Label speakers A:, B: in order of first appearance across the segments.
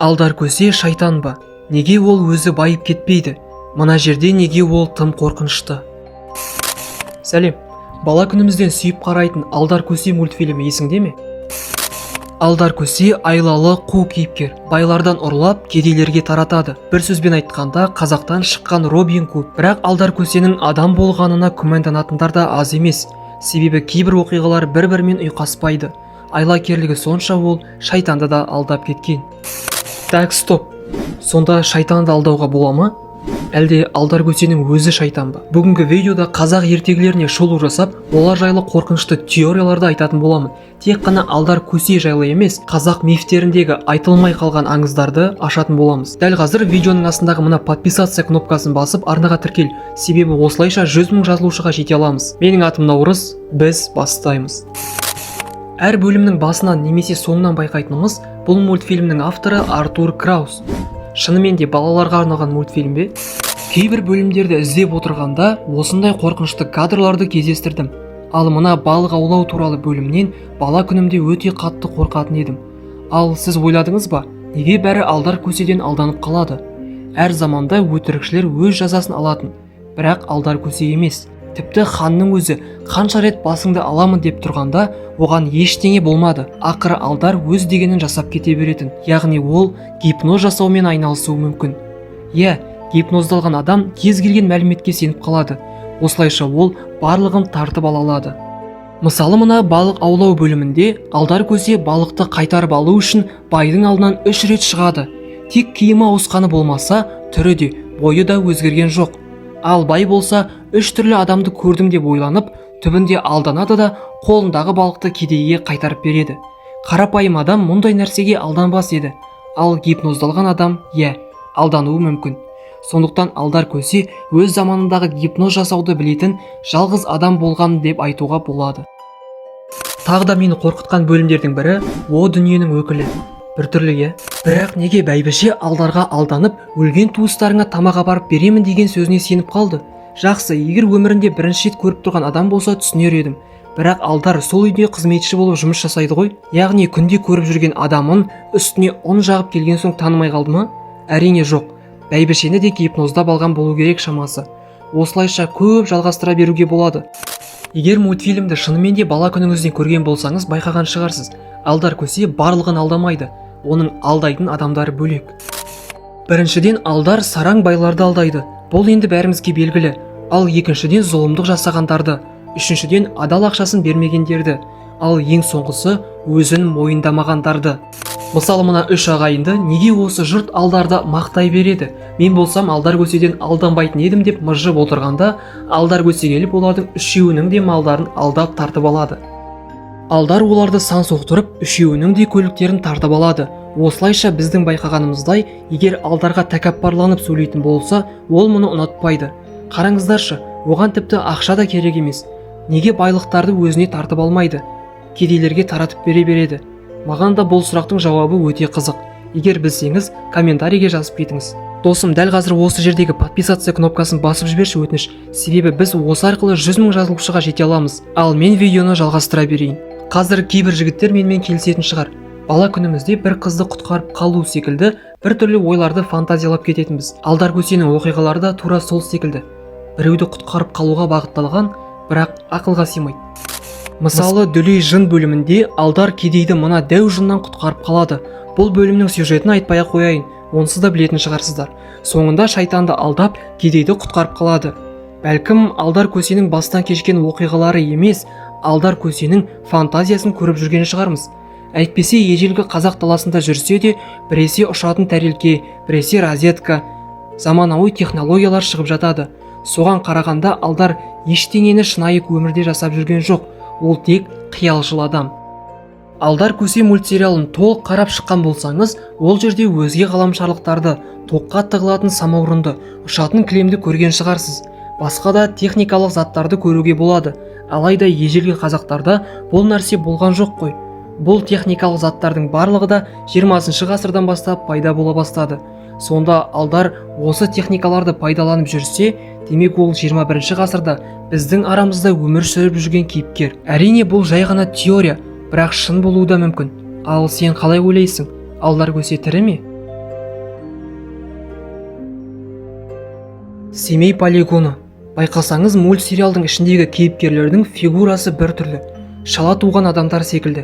A: Алдар көсе шайтан ба? Неге ол өзі байып кетпейді? Мына жерде неге ол тым қорқынышты? Сәлем. Бала күнімізден сүйіп қарайтын Алдар көсе мультфильмі есіңде ме? Алдар көсе айлалы қу кейіпкер. Байлардан ұрлап, кедейлерге таратады. Бір сөзбен айтқанда, қазақтан шыққан Робин Гуд. Бірақ Алдар көсенің адам болғанына күмәнданатындар да аз емес. Себебі кейбір оқиғалар бір-бірімен ұйқаспайды. Айлакерлігі сонша ол шайтанды да алдап кеткен. Так, стоп. Сонда шайтанды алдауға бола ма? Әлде Алдар көсенің өзі шайтан ба? Бүгінгі видеода қазақ ертегілеріне шолу жасап, олар жайлы қорқынышты теорияларды айтатын боламын. Тек қана Алдар көсе жайлы емес, қазақ мифтеріндегі айтылмай қалған аңыздарды ашатын боламыз. Дәл қазір видеоның астындағы мына подписаться кнопкасын басып, арнаға тіркел. Себебі осылайша 100 000 жазылушыға жете аламыз. Менің атым Наурыз, біз бастаймыз. Әр бөлімнің басынан немесе соңынан байқайтынымыз, бұл мультфильмнің авторы Артур Краус. Шынымен де балаларға арналған мультфильм бе? Кейбір бөлімдерді іздеп отырғанда осындай қорқынышты кадрларды кездестірдім. Ал мына балық аулау туралы бөлімнен бала күнімде өте қатты қорқатын едім. Ал сіз ойладыңыз ба, неге бәрі Алдар көседен алданып қалады? Әр заманда өтірікшілер өз жазасын алатын, бірақ Алдар көсе емес. Тіпті ханның өзі қанша рет басыңды аламын деп тұрғанда, оған ештеңе болмады. Ақыры Алдар өз дегенін жасап кете беретін. Яғни ол гипноз жасаумен айналысуы мүмкін. Гипноздалған адам кез келген мәліметке сеніп қалады. Осылайша ол барлығын тартып ала алады. Мысалы мына балық аулау бөлімінде Алдар көсе балықты қайтарып алу үшін байдың алдынан 3 рет шығады. Тек киімі ауысқаны болмаса, түрі де, бойы да өзгерген жоқ. Ал бай болса, 3 түрлі адамды көрдім деп ойланып, түбінде алданады да қолындағы балықты кедейге қайтарып береді. Қарапайым адам мұндай нәрсеге алданбас еді. Ал гипноздалған адам, алдануы мүмкін. Сондықтан Алдар көсе өз заманындағы гипноз жасауды білетін жалғыз адам болған деп айтуға болады. Тағы да мені қорқытқан бөлімдердің бірі о дүниенің өкілі. Біртүрлі, бірақ неге бәйбіше Алдарға алданып, өлген туыстарыңа тамақ апарып беремін деген сөзіне сеніп қалды? Жақсы, егер өмірінде бірінші рет көріп тұрған адам болса түсінер едім. Бірақ Алдар сол үйде қызметші болып жұмыс жасайды ғой. Яғни күнде көріп жүрген адамын үстіне ұн жағып келген соң танымай қалды ма? Әрине жоқ. Бәйбішені де гипноздап алған болу керек шамасы. Осылайша көп жалғастыра беруге болады. Егер мультфильмді шынымен де бала күніңізден көрген болсаңыз, байқаған шығарсыз. Алдар көсе барлығын алдамайды. Оның алдайтын адамдары бөлек. Біріншіден, Алдар сараң байларды алдайды. Бұл енді бәрімізге белгілі. Ал екіншіден, зұлымдық жасағандарды. Үшіншіден, адал ақшасын бермегендерді. Ал ең соңғысы, өзін мойындамағандарды. Мысалы мына 3 ағайынды неге осы жұрт Алдарды мақтай береді? Мен болсам Алдар көседен алданбайтын едім деп мыжып отырғанда, Алдар көсе келіп олардың үшеуінің де малдарын алдап тартып алады. Алдар оларды сан соқтырып, үшеуінің де көліктерін тартып алады. Осылайша біздің байқағанымыздай, егер Алдарға тәкаппарланып сөйлейтін болса, ол мұны ұнатпайды. Қараңыздаршы, оған тіпті ақша да керек емес. Неге байлықтарды өзіне тартып алмайды? Кедейлерге таратып бере береді. Маған да бұл сұрақтың жауабы өте қызық. Егер білсеңіз, комментарийге жазып кетіңіз. Досым, дәл қазір осы жердегі подписаться кнопкасын басып жіберші өтініш. Себебі біз осы арқылы 100 000 жазылушыға жете аламыз. Ал мен видеоны жалғастыра берейін. Қазір кейбір жігіттер менімен келісетін шығар. Бала күнімізде бір қызды құтқарып қалу секілді біртүрлі ойларды фантазиялап кететінбіз. Алдар көсенің оқиғалары да тура сол секілді. Біреуді құтқарып қалуға бағытталған, бірақ ақылға сыймайды. Мысалы, Дүлей жын бөлімінде Алдар кедейді мына дәу жыннан құтқарып қалады. Бұл бөлімнің сюжетін айтпай-ақ қояйын, онсыз да білетін шығарсыздар. Соңында шайтанды алдап, кедейді құтқарып қалады. Бәлкім Алдар көсенің бастан кешкен оқиғалары емес, Алдар көсенің фантазиясын көріп жүрген шығармыз. Әйтпесе ежелгі қазақ даласында жүрсе де, біресе ұшатын тәрелке, біресе розетка, заманауи технологиялар шығып жатады. Соған қарағанда Алдар ештеңені шынайы өмірде жасап жүрген жоқ. Ол тек қиялшыл адам. Алдар көсе мультсериалын толық қарап шыққан болсаңыз, ол жерде өзге ғаламшарлықтарды, тоққа тығылатын самаурынды, ұшатын кілемді көрген шығарсыз. Басқа да техникалық заттарды көруге болады. Алайда ежелгі қазақтарда бұл нәрсе болған жоқ қой. Бұл техникалық заттардың барлығы да 20 ғасырдан бастап пайда бола бастады. Сонда Алдар осы техникаларды пайдаланып жүрсе, демек ол 21 ғасырда біздің арамызда өмір сүріп жүрген кейіпкер. Әрине бұл жай ғана теория, бірақ шын болуы да мүмкін. Ал сен қалай ойлайсың? Алдар көсе тірі ме? Семей полигоны. Байқасаңыз, мультсериалдың ішіндегі кейіпкерлердің фигурасы біртүрлі, шала туған адамдар секілді.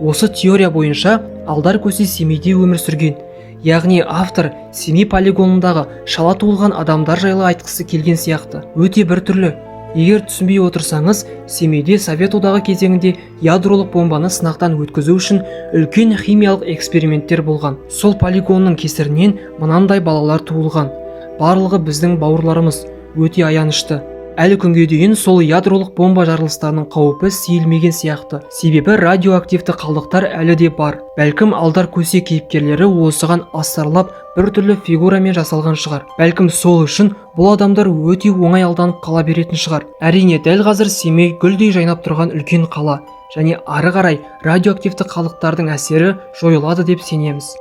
A: Осы теория бойынша алдар көсе Семейде өмір сүрген. Яғни автор Семей полигонындағы шала туылған адамдар жайлы айтқысы келген сияқты. Өте біртүрлі. Егер түсінбей отырсаңыз, Семейде Совет одағы кезеңінде ядролық бомбаны сынақтан өткізу үшін үлкен химиялық эксперименттер болған. Сол полигонның кесірінен мынандай балалар туылған. Барлығы біздің бауырларымыз. Өте аянышты. Әлі күнге дейін сол ядролық бомба жарылыстарының қаупі сейілмеген сияқты. Себебі радиоактивті қалдықтар әлі де бар. Бәлкім алдар көсе кейіпкерлері осыған астарлап біртүрлі фигурамен жасалған шығар. Бәлкім сол үшін бұл адамдар өте оңай алданып қала беретін шығар. Әрине, дәл қазір Семей гүлдей жайнап тұрған үлкен қала, және ары қарай радиоактивті қалдықтардың әсері жойылады деп сенеміз.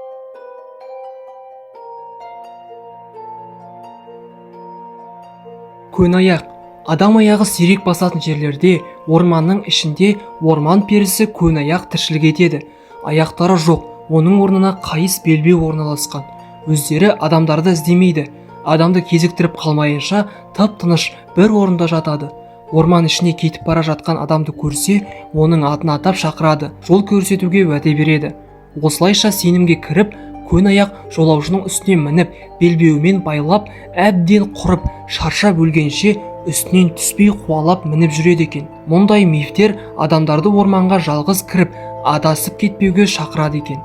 A: Көнаяқ. Адам аяғы сирек басатын жерлерде, орманның ішінде орман перісі көнаяқ тіршілік етеді. Аяқтары жоқ, оның орнына қайыс белбеу орналасқан. Өздері адамдарды іздемейді. Адамды кезіктіріп қалмайынша тып-тыныш бір орында жатады. Орман ішіне кетіп бара жатқан адамды көрсе, оның атын атап шақырады, жол көрсетуге уәде береді. Осылайша сенімге кіріп, көнаяқ жолаушының үстіне мініп, белбеумен байлап, әбден құрып, шаршап өлгенше үстінен түспей қуалап мініп жүреді екен. Мұндай мифтер адамдарды орманға жалғыз кіріп, адасып кетпеуге шақырады екен.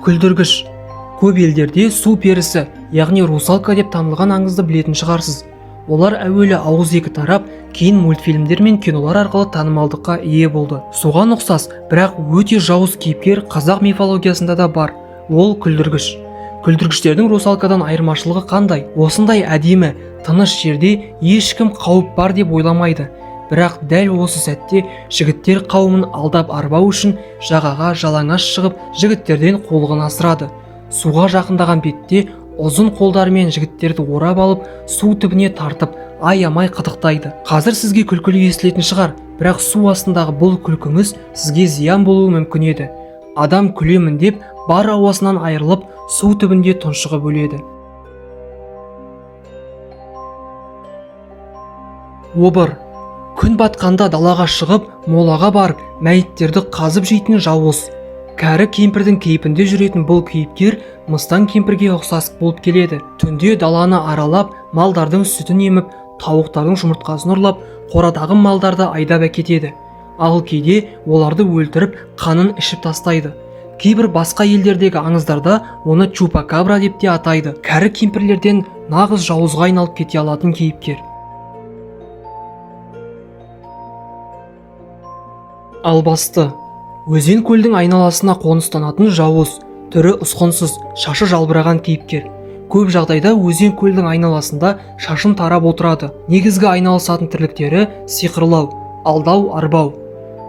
A: Күлдіргіш. Көп елдерде су перісі, яғни русалка деп танылған аңызды білетін шығарсыз. Олар әуелі ауызекі тарап, кейін мультфильмдер мен кинолар арқылы танымалдыққа ие болды. Соған ұқсас, бірақ өте жауыз кейіпкер қазақ мифологиясында да бар. Ол күлдіргіш. Күлдіргіштердің русалкадан айырмашылығы қандай? Осындай әдемі, тыныш жерде ешкім қауіп бар деп ойламайды. Бірақ дәл осы сәтте жігіттер қауымын алдап арбау үшін жағаға жалаңаш шығып, жігіттерден қулығын асырады. Суға жақындаған бетте ұзын қолдарымен жігіттерді орап алып, су түбіне тартып, аямай қытықтайды. Қазір сізге күлкілі естілетін шығар, бірақ су астындағы бұл күлкіңіз сізге зиян болуы мүмкін еді. Адам күлемін деп бар ауасынан айырылып, су түбінде тұншығып өледі. Обыр. Күн батқанда далаға шығып, молаға барып, мәйіттерді қазып жейтін жауыз. Кәрі кемпірдің кейпінде жүретін бұл кейіпкер мыстан кемпірге ұқсас болып келеді. Түнде даланы аралап, малдардың сүтін еміп, тауықтардың жұмыртқасын ұрлап, қорадағы малдарды айдап әкетеді. Ал кейде оларды өлтіріп, қанын ішіп тастайды. Кейбір басқа елдердегі аңыздарда оны чупакабра деп те атайды. Кәрі кемпірлерден нағыз жауызға айналып кете алатын кейіпкер. Албасты. Өзен көлдің айналасына қоныстанатын жауыз, түрі ұсқынсыз, шашы жалбыраған кейіпкер. Көп жағдайда өзен көлдің айналасында шашын тарап отырады. Негізгі айналысатын тірліктері сиқырлау, алдау, арбау.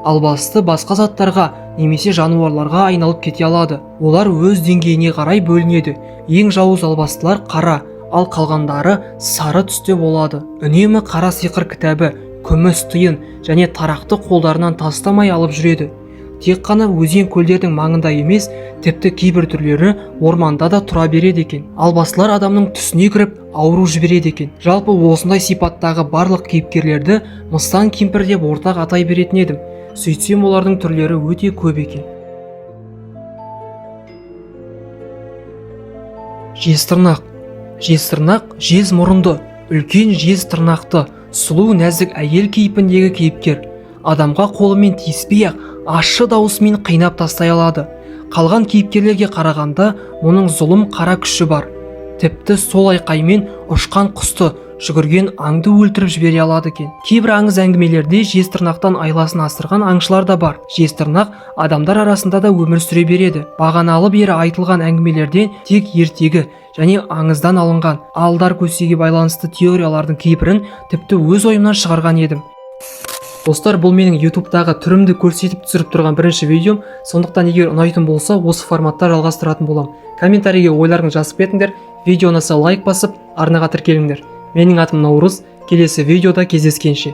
A: Албасты басқа заттарға немесе жануарларға айналып кете алады. Олар өз деңгейіне қарай бөлінеді. Ең жауыз албастылар қара, ал қалғандары сары түсте болады. Үнемі қара сиқыр кітабы, күміс тиын және тарақты қолдарынан тастамай алып жүреді. Тек қана өзен көлдердің маңында емес, тіпті кейбір түрлері орманда да тұра береді екен. Албастылар адамның түсіне кіріп, ауру жібереді екен. Жалпы осындай сипаттағы барлық кейіпкерлерді мыстан кемпір деп ортақ атай беретін едім. Сөйтсем олардың түрлері өте көп екен. Жезтырнақ. Жезтырнақ жез мұрынды, үлкен жез тырнақты, сұлу нәзік әйел кейпіндегі кейіпкер. Адамға қолымен тиіспей-ақ ащы дауысымен қинап тастай алады. Қалған кейіпкерлерге қарағанда мұның зұлым қара күші бар. Тіпті сол айқаймен ұшқан құсты, жүгірген аңды өлтіріп жібере алады екен. Кейбір аңыз әңгімелерде жезтырнақтан айласын асырған аңшылар да бар. Жезтырнақ адамдар арасында да өмір сүре береді. Бағаналы бері айтылған әңгімелерден тек ертегі және аңыздан алынған алдар көсеге байланысты теориялардың кейбірін тіпті өз ойымнан шығарған едім. Достар, бұл менің YouTube'дағы түрімді көрсетіп түсіріп тұрған бірінші видеом, сондықтан егер ұнайтын болса, осы форматта жалғастыратын болам. Комментарийге ойларыңызды жазып кетіңдер, видео ұнаса лайк басып, арнаға тіркеліңдер. Менің атым Наурыз, келесі видеода кездескенше.